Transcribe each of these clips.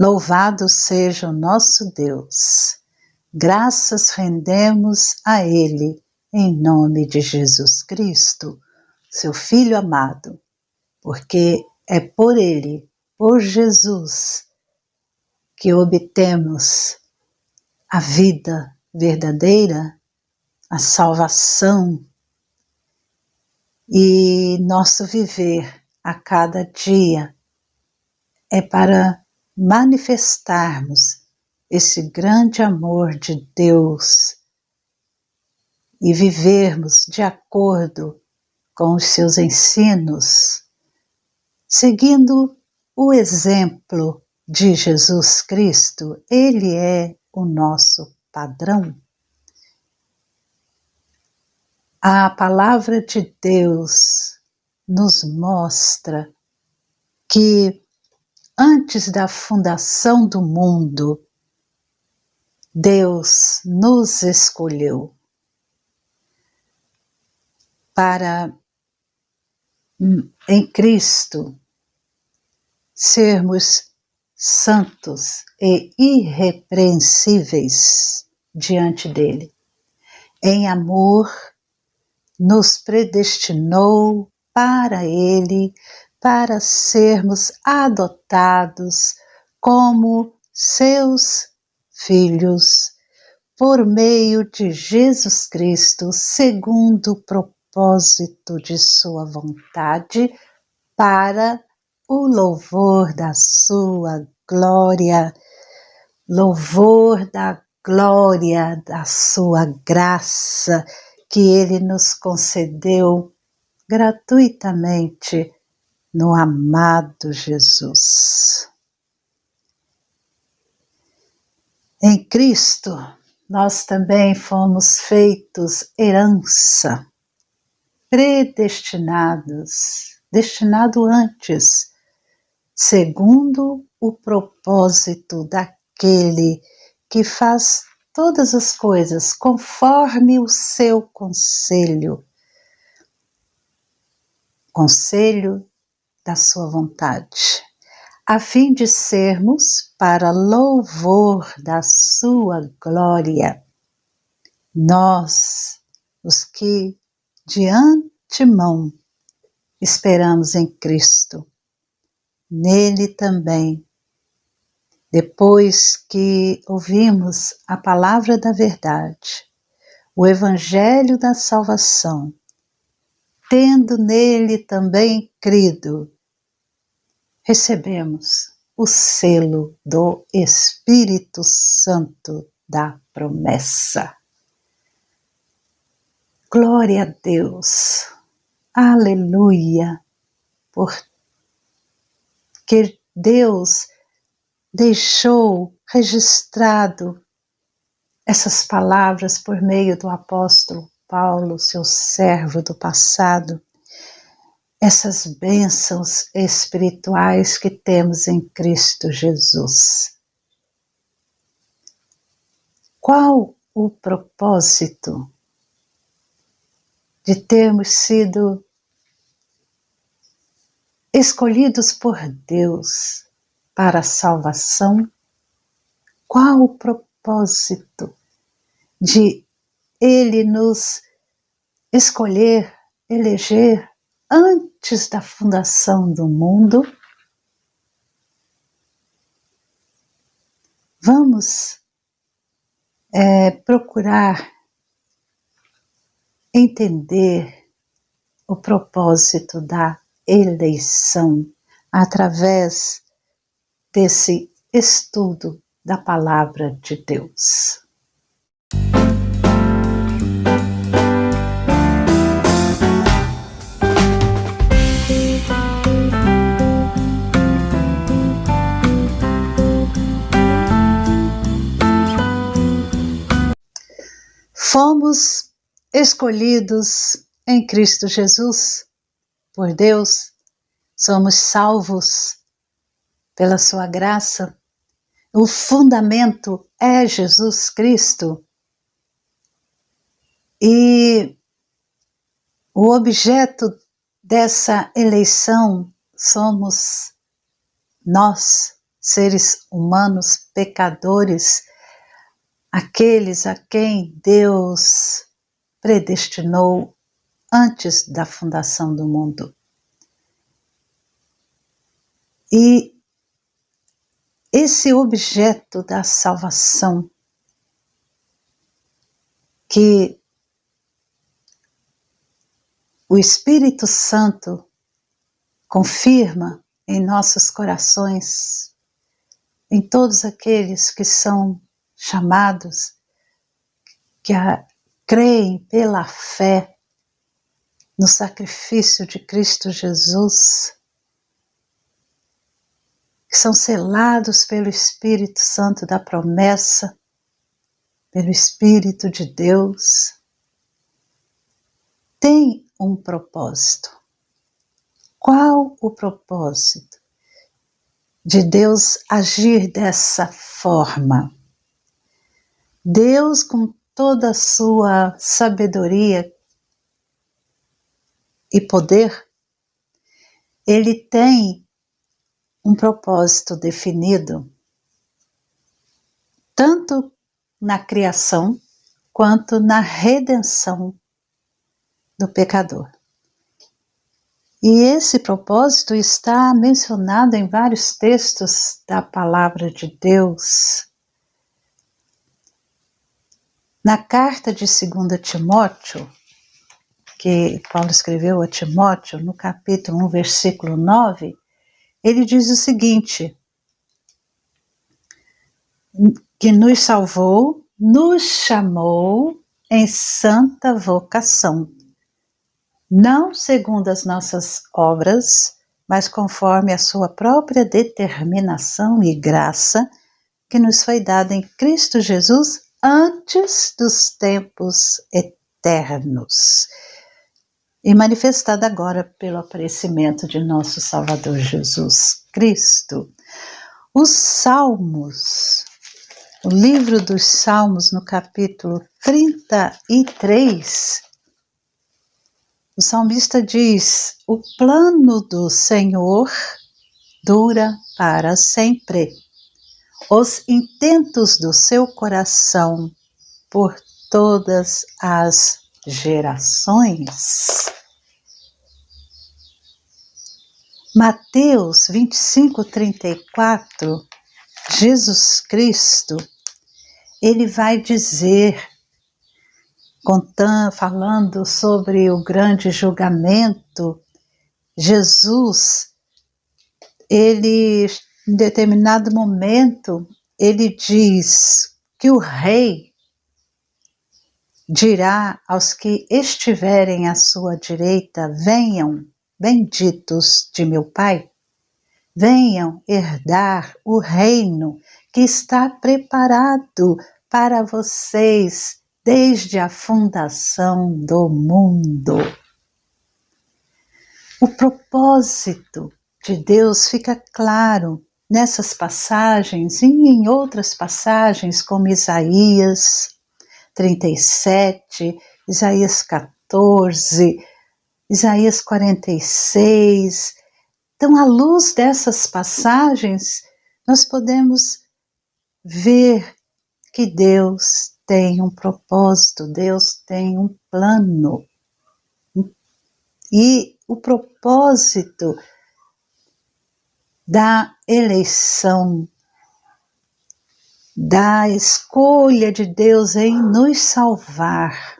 Louvado seja o nosso Deus. Graças rendemos a Ele, em nome de Jesus Cristo, seu Filho amado, porque é por Ele, por Jesus, que obtemos a vida verdadeira, a salvação e nosso viver a cada dia é para manifestarmos esse grande amor de Deus e vivermos de acordo com os seus ensinos, seguindo o exemplo de Jesus Cristo. Ele é o nosso padrão. A palavra de Deus nos mostra que antes da fundação do mundo, Deus nos escolheu para, em Cristo, sermos santos e irrepreensíveis diante dele. Em amor, nos predestinou para ele, para sermos adotados como seus filhos, por meio de Jesus Cristo, segundo o propósito de sua vontade, para o louvor da sua glória, louvor da glória da sua graça, que ele nos concedeu gratuitamente no amado Jesus. Em Cristo, nós também fomos feitos herança, predestinados, destinado antes, segundo o propósito daquele que faz todas as coisas conforme o seu conselho da sua vontade, a fim de sermos para louvor da sua glória. Nós, os que de antemão esperamos em Cristo, nele também, depois que ouvimos a palavra da verdade, o evangelho da salvação, tendo nele também crido, recebemos o selo do Espírito Santo da promessa. Glória a Deus, aleluia, porque Deus deixou registrado essas palavras por meio do apóstolo Paulo, seu servo do passado, essas bênçãos espirituais que temos em Cristo Jesus. Qual o propósito de termos sido escolhidos por Deus para a salvação? Qual o propósito de Ele nos escolher, eleger antes da fundação do mundo? Vamos procurar entender o propósito da eleição através desse estudo da palavra de Deus. Fomos escolhidos em Cristo Jesus por Deus, somos salvos pela sua graça. O fundamento é Jesus Cristo e o objeto dessa eleição somos nós, seres humanos pecadores, aqueles a quem Deus predestinou antes da fundação do mundo. E esse objeto da salvação que o Espírito Santo confirma em nossos corações, em todos aqueles que são chamados, que creem pela fé no sacrifício de Cristo Jesus, que são selados pelo Espírito Santo da promessa, pelo Espírito de Deus, tem um propósito. Qual o propósito de Deus agir dessa forma? Deus, com toda a sua sabedoria e poder, Ele tem um propósito definido, tanto na criação quanto na redenção do pecador. E esse propósito está mencionado em vários textos da palavra de Deus. Na carta de 2 Timóteo, que Paulo escreveu a Timóteo, no capítulo 1, versículo 9, ele diz o seguinte: que nos salvou, nos chamou em santa vocação, não segundo as nossas obras, mas conforme a sua própria determinação e graça, que nos foi dada em Cristo Jesus antes dos tempos eternos, e manifestada agora pelo aparecimento de nosso Salvador Jesus Cristo. Os Salmos, o livro dos Salmos, no capítulo 33, o salmista diz: o plano do Senhor dura para sempre, os intentos do seu coração por todas as gerações. Mateus 25:34, Jesus Cristo, ele vai dizer, falando sobre o grande julgamento, Jesus, ele, em determinado momento, ele diz que o rei dirá aos que estiverem à sua direita: venham, benditos de meu Pai, venham herdar o reino que está preparado para vocês desde a fundação do mundo. O propósito de Deus fica claro nessas passagens e em outras passagens, como Isaías 37, Isaías 14, Isaías 46. Então, à luz dessas passagens, nós podemos ver que Deus tem um propósito, Deus tem um plano. E o propósito da eleição, da escolha de Deus em nos salvar,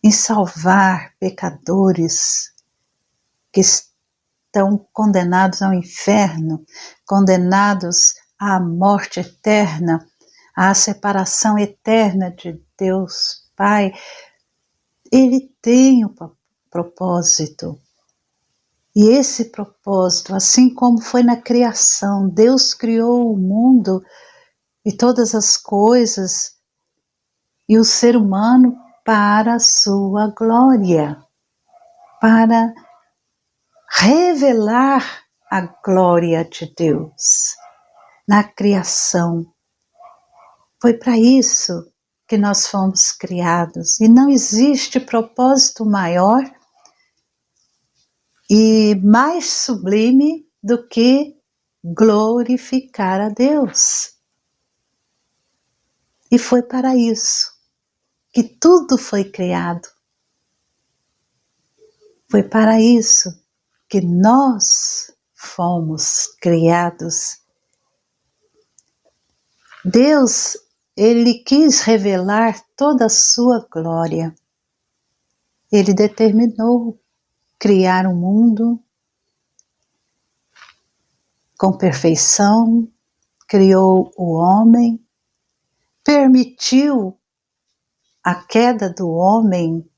em salvar pecadores que estão condenados ao inferno, condenados à morte eterna, à separação eterna de Deus Pai. Ele tem um propósito. E esse propósito, assim como foi na criação, Deus criou o mundo e todas as coisas e o ser humano para a sua glória, para revelar a glória de Deus na criação. Foi para isso que nós fomos criados, e não existe propósito maior e mais sublime do que glorificar a Deus. E foi para isso que tudo foi criado. Foi para isso que nós fomos criados. Deus, Ele quis revelar toda a sua glória. Ele determinou criar um mundo com perfeição, criou o homem, permitiu a queda do homem,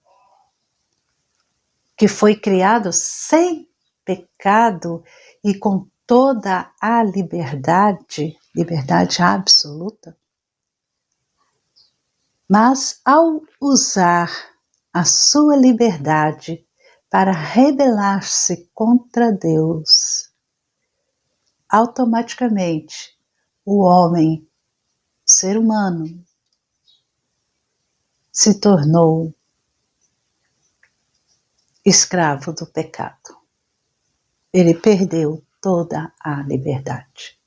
que foi criado sem pecado e com toda a liberdade absoluta. Mas ao usar a sua liberdade para rebelar-se contra Deus, automaticamente o homem, o ser humano, se tornou escravo do pecado. Ele perdeu toda a liberdade.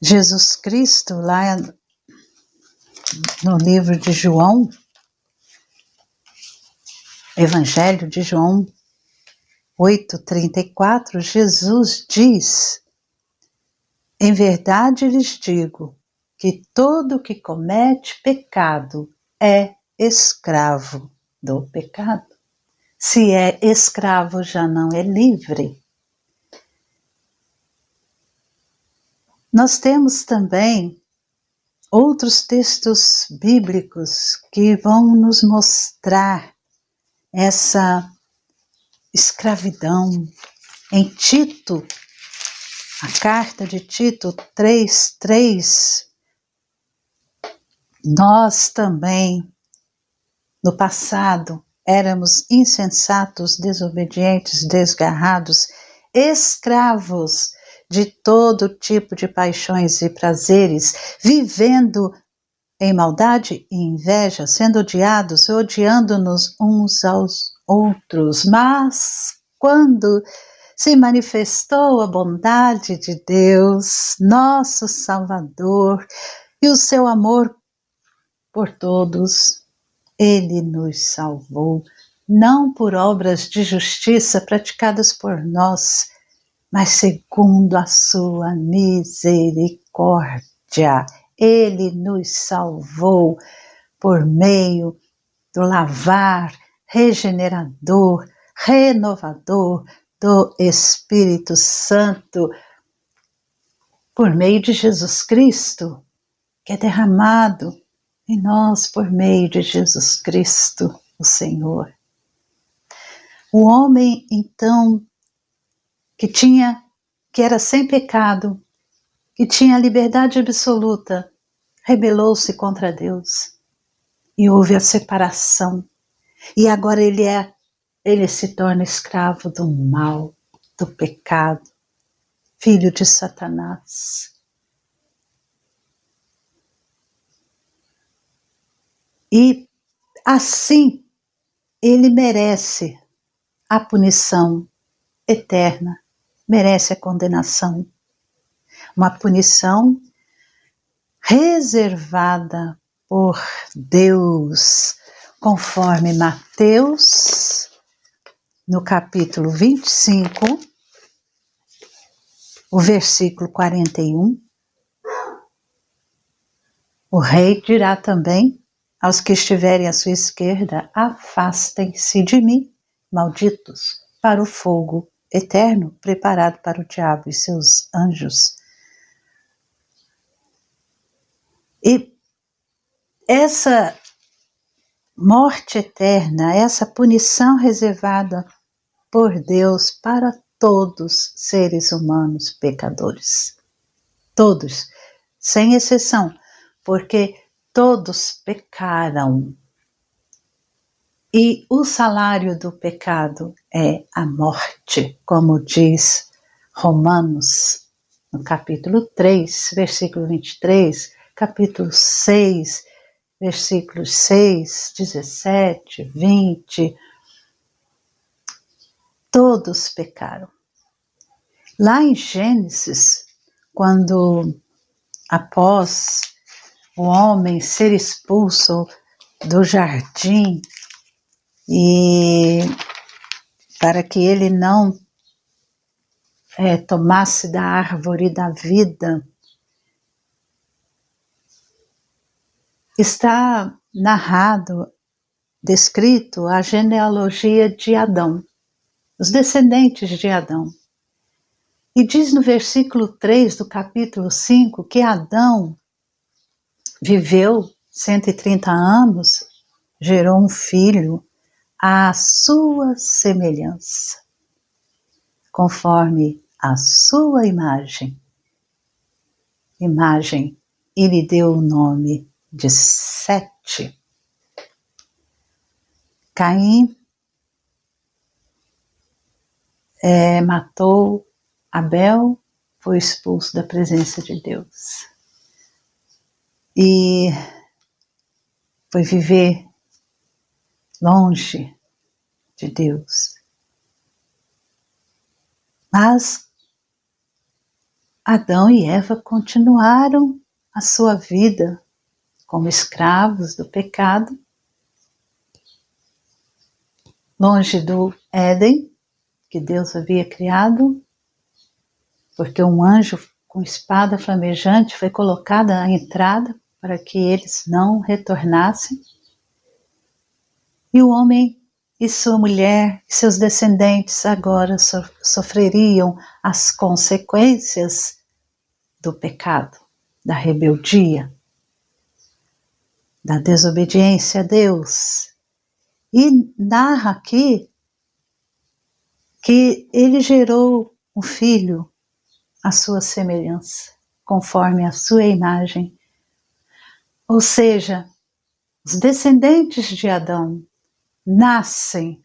Jesus Cristo, lá no livro de João, Evangelho de João 8,34, Jesus diz: em verdade lhes digo que todo que comete pecado é escravo do pecado. Se é escravo, já não é livre. Nós temos também outros textos bíblicos que vão nos mostrar essa escravidão. Em Tito, a carta de Tito 3:3, nós também, no passado, éramos insensatos, desobedientes, desgarrados, escravos de todo tipo de paixões e prazeres, vivendo em maldade e inveja, sendo odiados, odiando-nos uns aos outros. Mas quando se manifestou a bondade de Deus, nosso Salvador, e o seu amor por todos, Ele nos salvou, não por obras de justiça praticadas por nós, mas segundo a sua misericórdia. Ele nos salvou por meio do lavar regenerador, renovador do Espírito Santo, por meio de Jesus Cristo, que é derramado em nós por meio de Jesus Cristo, o Senhor. O homem, então, que era sem pecado, que tinha liberdade absoluta, rebelou-se contra Deus e houve a separação. E agora ele se torna escravo do mal, do pecado, filho de Satanás. E assim ele merece a punição eterna, merece a condenação. Uma punição reservada por Deus, conforme Mateus, no capítulo 25, o versículo 41. O rei dirá também aos que estiverem à sua esquerda: afastem-se de mim, malditos, para o fogo eterno, preparado para o diabo e seus anjos. E essa morte eterna, essa punição reservada por Deus para todos seres humanos pecadores. Todos, sem exceção, porque todos pecaram. E o salário do pecado é a morte, como diz Romanos, no capítulo 3, versículo 23, capítulo 6, versículos 6, 17, 20. todos pecaram. Lá em Gênesis, quando após o homem ser expulso do jardim e para que ele não tomasse da árvore da vida, está narrado, descrito a genealogia de Adão, os descendentes de Adão. E diz no versículo 3 do capítulo 5 que Adão viveu 130 anos, gerou um filho à sua semelhança, conforme a sua imagem. E lhe deu o nome de Sete. Caim matou Abel, foi expulso da presença de Deus e foi viver longe de Deus. Mas Adão e Eva continuaram a sua vida como escravos do pecado, longe do Éden, que Deus havia criado, porque um anjo com espada flamejante foi colocado à entrada para que eles não retornassem. E o homem e sua mulher e seus descendentes agora sofreriam as consequências do pecado, da rebeldia, da desobediência a Deus. E narra aqui que ele gerou um filho à sua semelhança, conforme a sua imagem. Ou seja, os descendentes de Adão nascem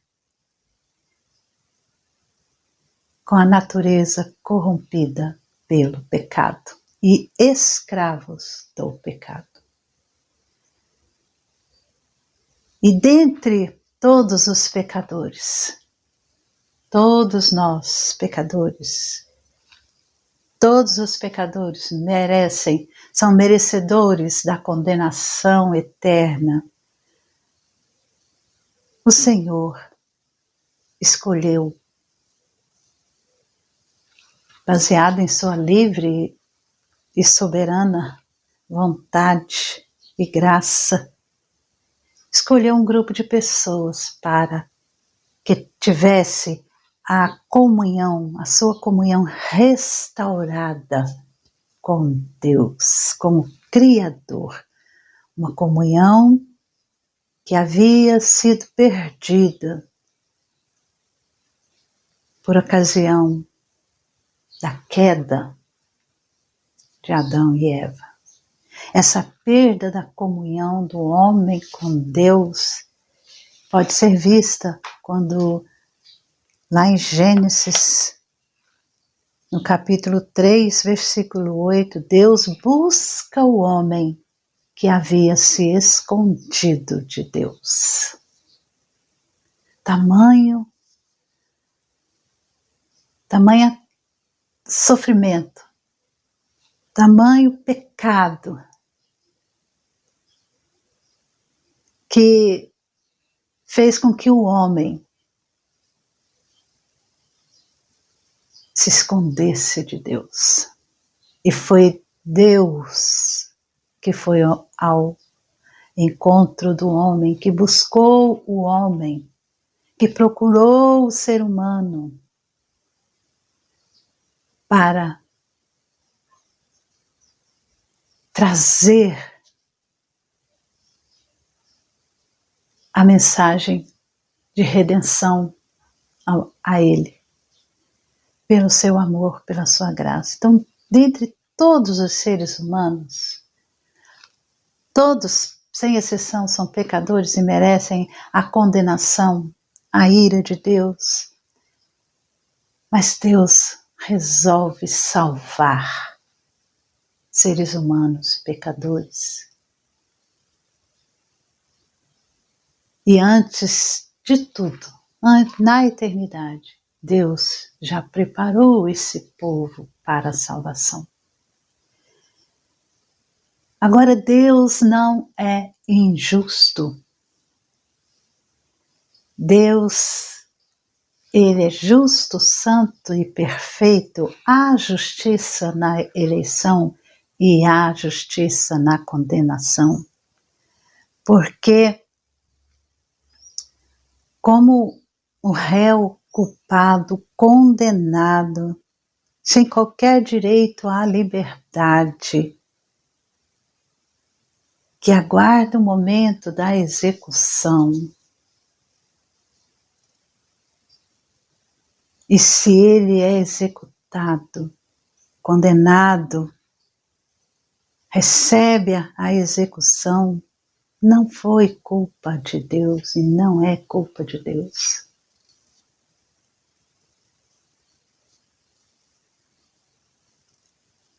com a natureza corrompida pelo pecado e escravos do pecado. E dentre todos os pecadores, todos nós pecadores, todos os pecadores são merecedores da condenação eterna. O Senhor escolheu, baseado em sua livre e soberana vontade e graça, escolheu um grupo de pessoas para que tivesse a sua comunhão restaurada com Deus, como Criador. Uma comunhão que havia sido perdida por ocasião da queda de Adão e Eva. Essa perda da comunhão do homem com Deus pode ser vista quando, lá em Gênesis, no capítulo 3, versículo 8, Deus busca o homem que havia se escondido de Deus. Tamanha sofrimento, tamanho pecado, que fez com que o homem se escondesse de Deus. E foi Deus que foi ao encontro do homem, que buscou o homem, que procurou o ser humano para trazer a mensagem de redenção a ele, pelo seu amor, pela sua graça. Então, dentre todos os seres humanos, todos, sem exceção, são pecadores e merecem a condenação, a ira de Deus. Mas Deus resolve salvar seres humanos pecadores. E antes de tudo, na eternidade, Deus já preparou esse povo para a salvação. Agora, Deus não é injusto. Deus, Ele é justo, santo e perfeito. Há justiça na eleição e há justiça na condenação. Porque, como o réu culpado, condenado, sem qualquer direito à liberdade, que aguarda o momento da execução, e se ele é executado, condenado, recebe a execução, não foi culpa de Deus e não é culpa de Deus.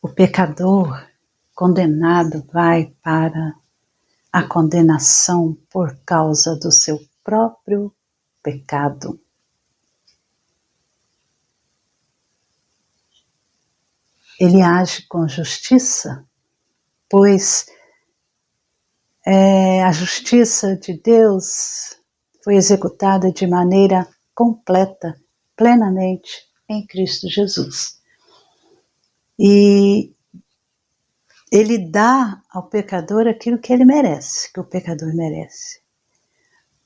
O pecador condenado vai para a condenação por causa do seu próprio pecado. Ele age com justiça, pois a justiça de Deus foi executada de maneira completa, plenamente em Cristo Jesus. E Ele dá ao pecador aquilo que ele merece, que o pecador merece.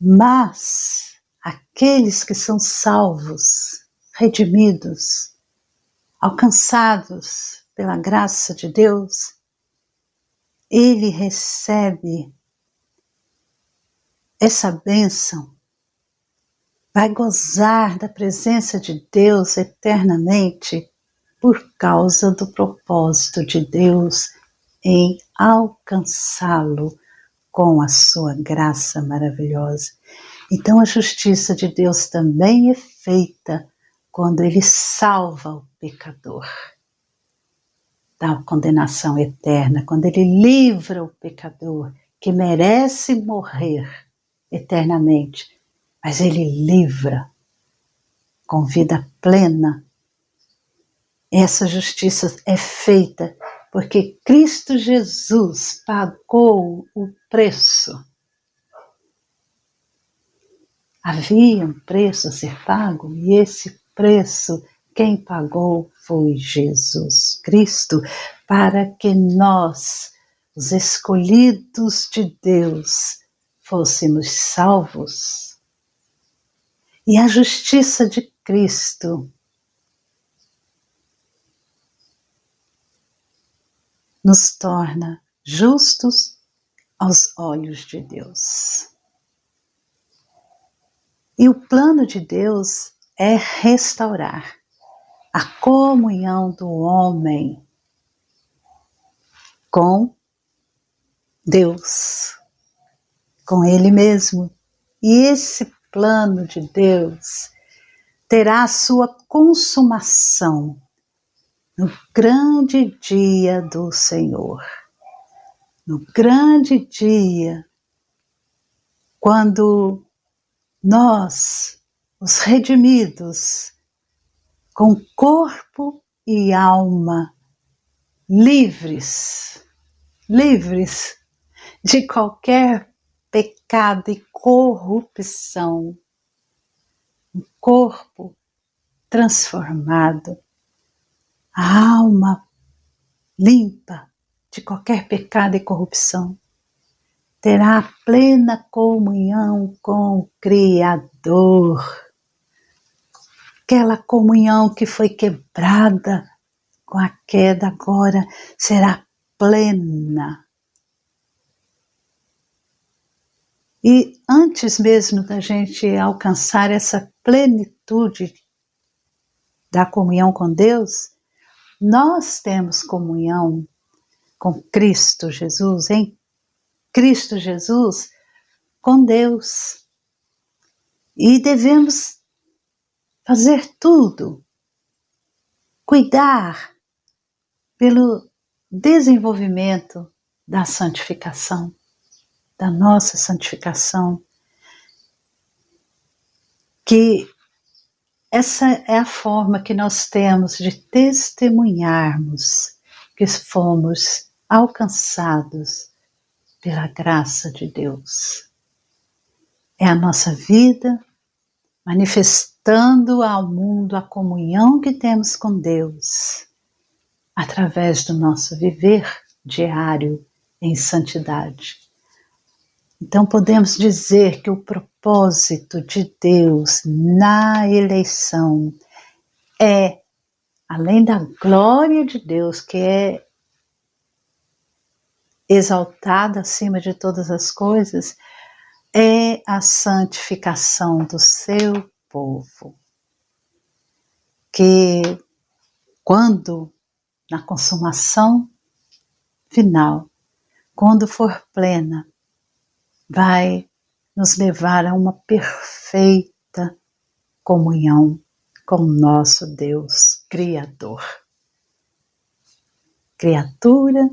Mas aqueles que são salvos, redimidos, alcançados pela graça de Deus, ele recebe essa bênção, vai gozar da presença de Deus eternamente por causa do propósito de Deus em alcançá-lo com a sua graça maravilhosa. Então a justiça de Deus também é feita quando Ele salva o pecador da condenação eterna, quando Ele livra o pecador que merece morrer eternamente, mas Ele livra com vida plena. Essa justiça é feita porque Cristo Jesus pagou o preço. Havia um preço a ser pago e esse preço quem pagou foi Jesus Cristo, para que nós, os escolhidos de Deus, fôssemos salvos. E a justiça de Cristo nos torna justos aos olhos de Deus. E o plano de Deus é restaurar a comunhão do homem com Deus, com Ele mesmo. E esse plano de Deus terá a sua consumação no grande dia do Senhor. No grande dia, quando nós, os redimidos, com corpo e alma, livres de qualquer pecado e corrupção, um corpo transformado, a alma limpa de qualquer pecado e corrupção, terá plena comunhão com o Criador. Aquela comunhão que foi quebrada com a queda agora será plena. E antes mesmo da gente alcançar essa plenitude da comunhão com Deus, nós temos comunhão com Cristo Jesus, em Cristo Jesus, com Deus. E devemos fazer tudo, cuidar pelo desenvolvimento da santificação, da nossa santificação, que essa é a forma que nós temos de testemunharmos que fomos alcançados pela graça de Deus. É a nossa vida manifestando ao mundo a comunhão que temos com Deus, através do nosso viver diário em santidade. Então podemos dizer que o propósito de Deus na eleição é, além da glória de Deus, que é exaltada acima de todas as coisas, é a santificação do seu povo. Que quando, na consumação final, quando for plena, vai nos levar a uma perfeita comunhão com o nosso Deus Criador. Criatura,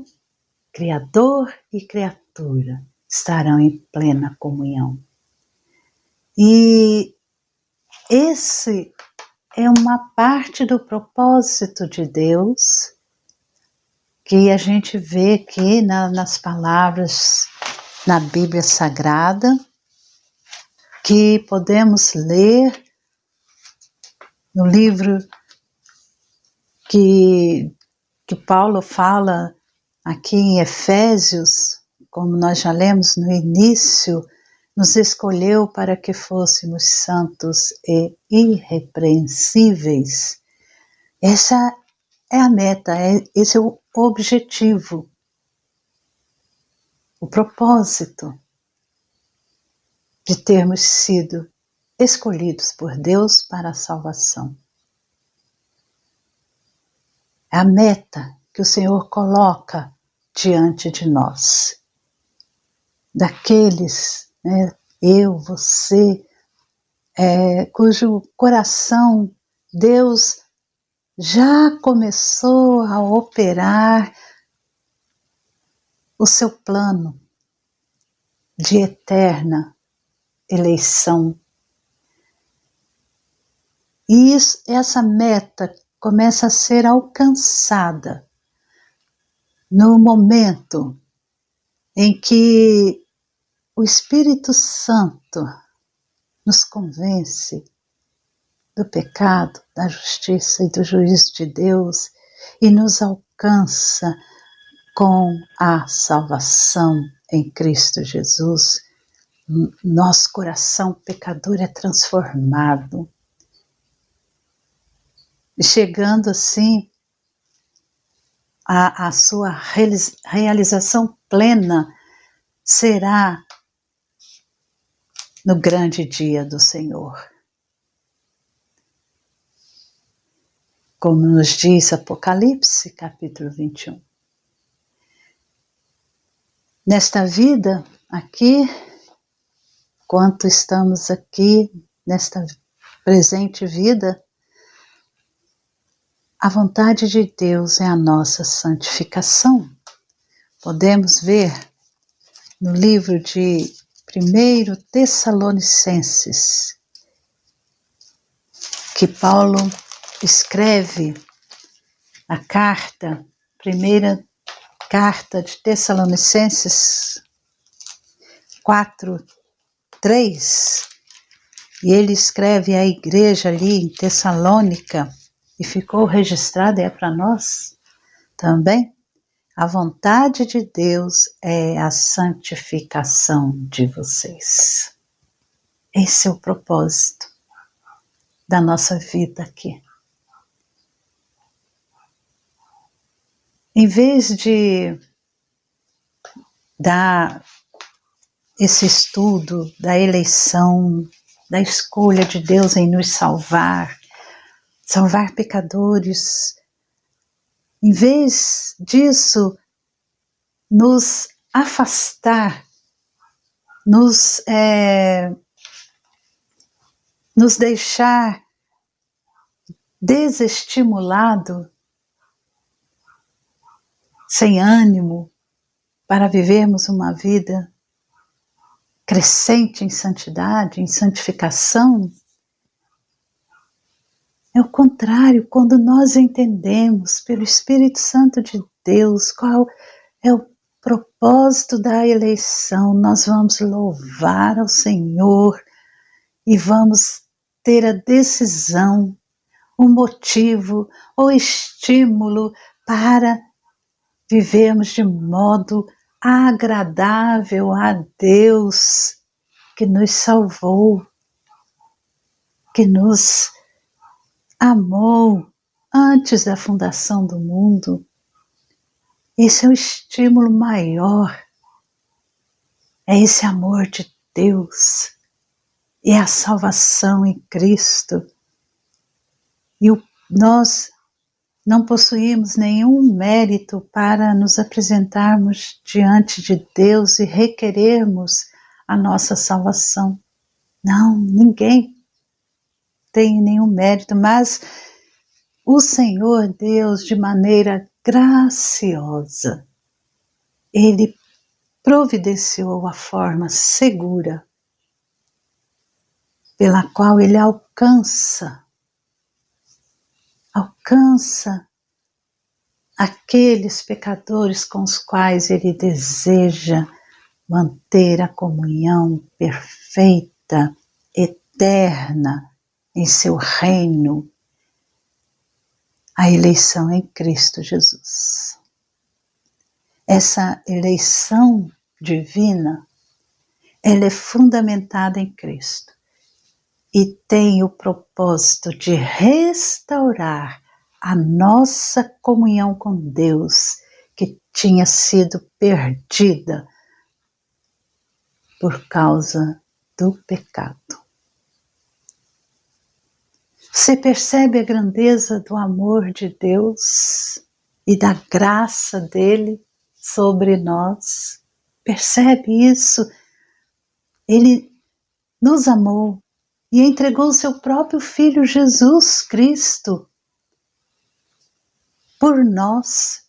Criador e criatura estarão em plena comunhão. E esse é uma parte do propósito de Deus que a gente vê aqui nas palavras na Bíblia Sagrada, que podemos ler no livro que Paulo fala aqui em Efésios, como nós já lemos no início, nos escolheu para que fôssemos santos e irrepreensíveis. Essa é a meta, esse é o objetivo, o propósito de termos sido escolhidos por Deus para a salvação. É a meta que o Senhor coloca diante de nós. Daqueles, eu, você, cujo coração Deus já começou a operar o seu plano de eterna eleição. E essa meta começa a ser alcançada no momento em que o Espírito Santo nos convence do pecado, da justiça e do juízo de Deus e nos alcança com a salvação em Cristo Jesus. Nosso coração pecador é transformado, chegando assim a sua realização plena será no grande dia do Senhor. Como nos diz Apocalipse, capítulo 21. Nesta vida aqui, enquanto estamos aqui, nesta presente vida, a vontade de Deus é a nossa santificação. Podemos ver no livro de 1 Tessalonicenses, que Paulo escreve a carta, primeira carta de Tessalonicenses 4:3, e ele escreve à igreja ali em Tessalônica, e ficou registrado, é para nós também. A vontade de Deus é a santificação de vocês. Esse é o propósito da nossa vida aqui. Em vez de dar esse estudo da eleição, da escolha de Deus em nos salvar pecadores, em vez disso, nos afastar, nos deixar desestimulado, sem ânimo, para vivermos uma vida crescente em santidade, em santificação, É o contrário, quando nós entendemos pelo Espírito Santo de Deus qual é o propósito da eleição, nós vamos louvar ao Senhor e vamos ter a decisão, o motivo, o estímulo para vivermos de modo agradável a Deus que nos salvou, que nos amou antes da fundação do mundo. Esse é o estímulo maior, é esse amor de Deus, é a salvação em Cristo. E nós não possuímos nenhum mérito para nos apresentarmos diante de Deus e requerermos a nossa salvação. Não, ninguém tem nenhum mérito, mas o Senhor Deus, de maneira graciosa, Ele providenciou a forma segura pela qual Ele alcança aqueles pecadores com os quais Ele deseja manter a comunhão perfeita, eterna em seu reino, a eleição em Cristo Jesus. Essa eleição divina, ela é fundamentada em Cristo e tem o propósito de restaurar a nossa comunhão com Deus, que tinha sido perdida por causa do pecado. Você percebe a grandeza do amor de Deus e da graça dele sobre nós? Percebe isso? Ele nos amou e entregou o seu próprio Filho Jesus Cristo por nós,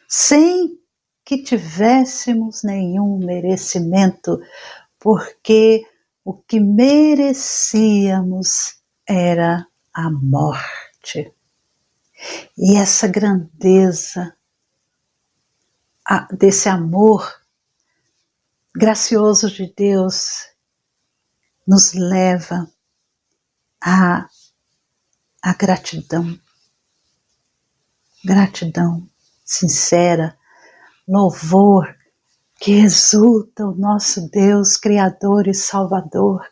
sem que tivéssemos nenhum merecimento, porque o que merecíamos era a morte. E essa grandeza desse amor gracioso de Deus nos leva à gratidão. Gratidão sincera, louvor que exulta o nosso Deus, Criador e Salvador.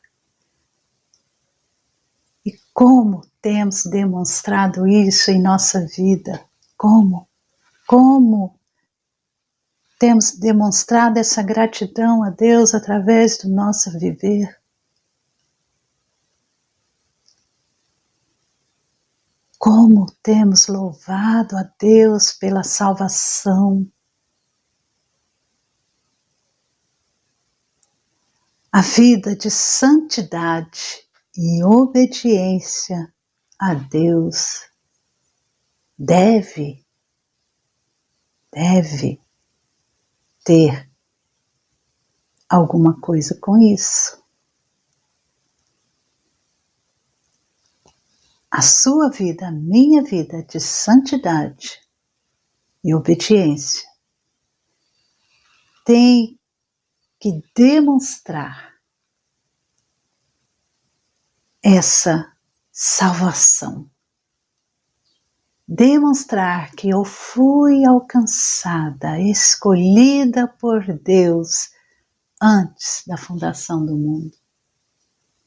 E como temos demonstrado isso em nossa vida? Como temos demonstrado essa gratidão a Deus através do nosso viver? Como temos louvado a Deus pela salvação? A vida de santidade e obediência a Deus deve ter alguma coisa com isso. A sua vida, a minha vida de santidade e obediência tem que demonstrar essa salvação. Demonstrar que eu fui alcançada, escolhida por Deus antes da fundação do mundo.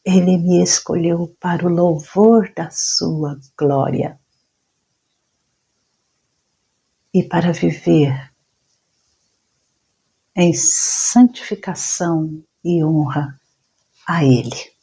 Ele me escolheu para o louvor da sua glória e para viver em santificação e honra a Ele.